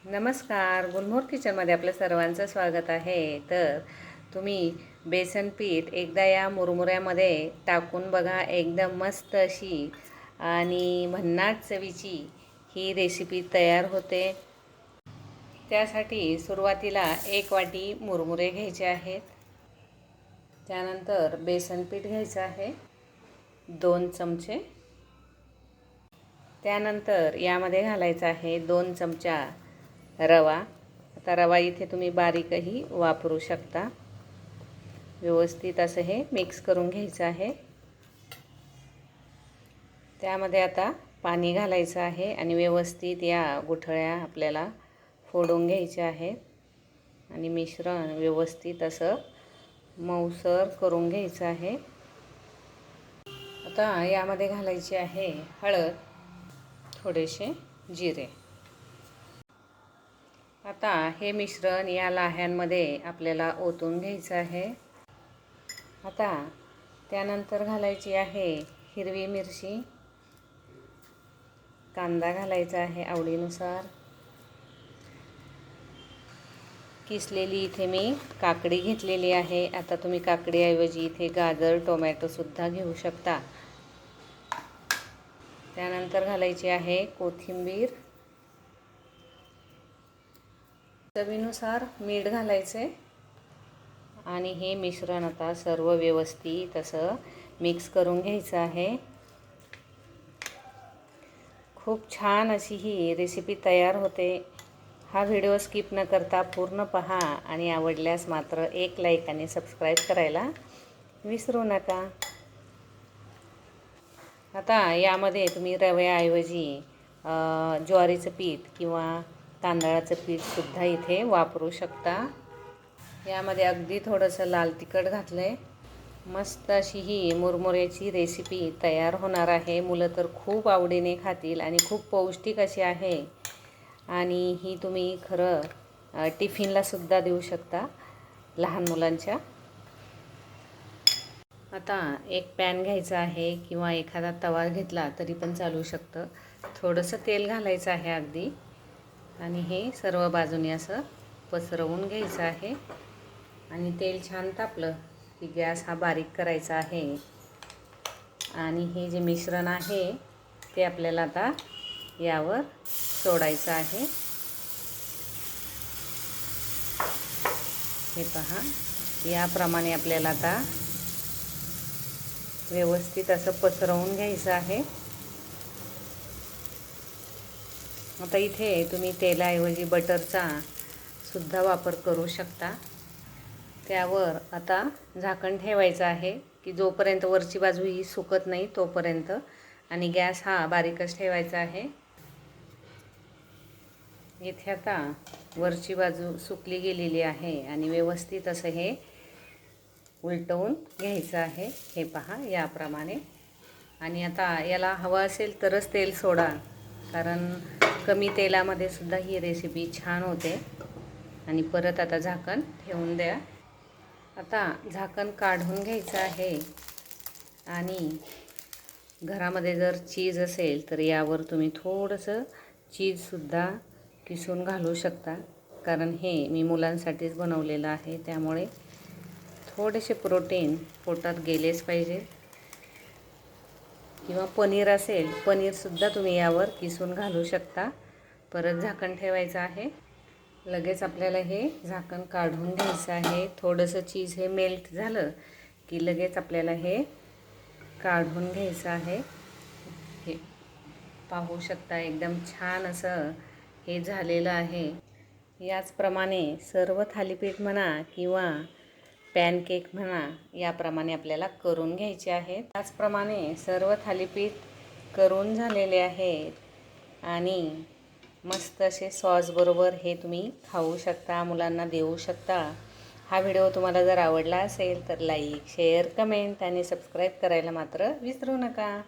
नमस्कार, गुलमोहर किचनमध्ये आपलं सर्वांचं स्वागत आहे. तर तुम्ही बेसन पीठ एकदा या मुरमुऱ्यामध्ये टाकून बघा. एकदम मस्त अशी आणि भन्नाट चवीची ही रेसिपी तयार होते. त्यासाठी सुरुवातीला 1 वाटी मुरमुरे घ्यायचे आहेत. त्यानंतर बेसन पीठ घ्यायचं आहे 2 चमचे. त्यानंतर यामध्ये घालायचा आहे 2 चमचा रवा. आता रवा इथे तुम्ही बारीकही वापरू शकता. व्यवस्थित असं हे मिक्स करून घ्यायचं आहे. त्यामध्ये आता पाणी घालायचं आहे आणि व्यवस्थित या गुठळ्या आपल्याला फोडून घ्यायच्या आहेत आणि मिश्रण व्यवस्थित असं मऊसर करून घ्यायचं आहे. आता यामध्ये घालायची आहे हळद, थोडेसे जिरे. आता हे मिश्रण या लाह्यांमध्ये आपल्याला ओतून घ्यायचं आहे. आता त्यानंतर घालायची आहे हिरवी मिरची, कांदा घालायचा आहे आवडीनुसार. किसलेली इथे मी काकडी घेतलेली आहे. आता तुम्ही काकडीऐवजी इथे गाजर, टोमॅटोसुद्धा घेऊ शकता. त्यानंतर घालायची आहे कोथिंबीर. चवीनुसार मीठ घालायचे आणि हे मिश्रण आता सर्व व्यवस्थित असं मिक्स करून घ्यायचं आहे. खूप छान अशी ही रेसिपी तयार होते. हा व्हिडिओ स्किप न करता पूर्ण पहा आणि आवडल्यास मात्र एक लाईक आणि सबस्क्राईब करायला विसरू नका. आता यामध्ये तुम्ही रव्याऐवजी ज्वारीचं पीठ किंवा तांदळाचं पीठसुद्धा इथे वापरू शकता. यामध्ये अगदी थोडंसं लाल तिखट घातलं आहे. मस्त अशी ही मुरमुऱ्याची रेसिपी तयार होणार आहे. मुलं तर खूप आवडीने खातील आणि खूप पौष्टिक अशी आहे आणि ही तुम्ही खरं टिफिनलासुद्धा देऊ शकता लहान मुलांच्या. आता एक पॅन घ्यायचा आहे किंवा एखादा तवा घेतला तरी पण चालू शकतं. थोडंसं तेल घालायचं आहे अगदी आणि हे सर्व बाजूने असं पसरवून घ्यायचं आहे आणि तेल छान तापलं की गॅस हा बारीक करायचा आहे आणि हे जे मिश्रण आहे ते आपल्याला आता यावर सोडायचं आहे. हे पहा, याप्रमाणे आपल्याला आता व्यवस्थित असं पसरवून घ्यायचं आहे. आता इथे तुम्ही तेलाऐवजी बटरचा सुद्धा वापर करू शकता. त्यावर आता झाकण ठेवायचं आहे की जोपर्यंत वरची बाजू ही सुकत नाही तोपर्यंत आणि गॅस हा बारीकच ठेवायचा आहे. इथे आता वरची बाजू सुकली गेलेली आहे आणि व्यवस्थित असं हे उलटवून घ्यायचं आहे. हे पहा याप्रमाणे. आणि आता याला हवं असेल तरच तेल सोडा, कारण कमी तेलामध्ये सुद्धा ही रेसिपी छान होते. आणि परत आता झाकण ठेवून द्या. आता झाकण काढून घ्यायचं आहे आणि घरामध्ये जर चीज असेल तर यावर तुम्ही थोडंसं चीजसुद्धा किसून घालू शकता, कारण हे मी मुलांसाठीच बनवलेलं आहे. त्यामुळे थोडेसे प्रोटीन पोटात गेलेच पाहिजे. किंवा पनीर असेल, पनीरसुद्धा तुम्ही यावर किसून घालू शकता. परत झाकण ठेवायचं आहे. लगेच आपल्याला हे झाकण काढून घ्यायचं आहे. थोडंसं चीज हे मेल्ट झालं की लगेच आपल्याला हे काढून घ्यायचं आहे. हे पाहू शकता एकदम छान असं हे झालेलं आहे. याचप्रमाणे सर्व थालीपीठ म्हणा किंवा पॅनकेक म्हणा, याप्रमाणे आपल्याला करून घ्यायचे आहेत. त्याचप्रमाणे सर्व थालीपीठ करून झालेले आहेत आणि मस्त असे सॉसबरोबर हे तुम्ही खाऊ शकता, मुलांना देऊ शकता. हा व्हिडिओ तुम्हाला जर आवडला असेल तर लाईक, शेअर, कमेंट आणि सबस्क्राईब करायला मात्र विसरू नका.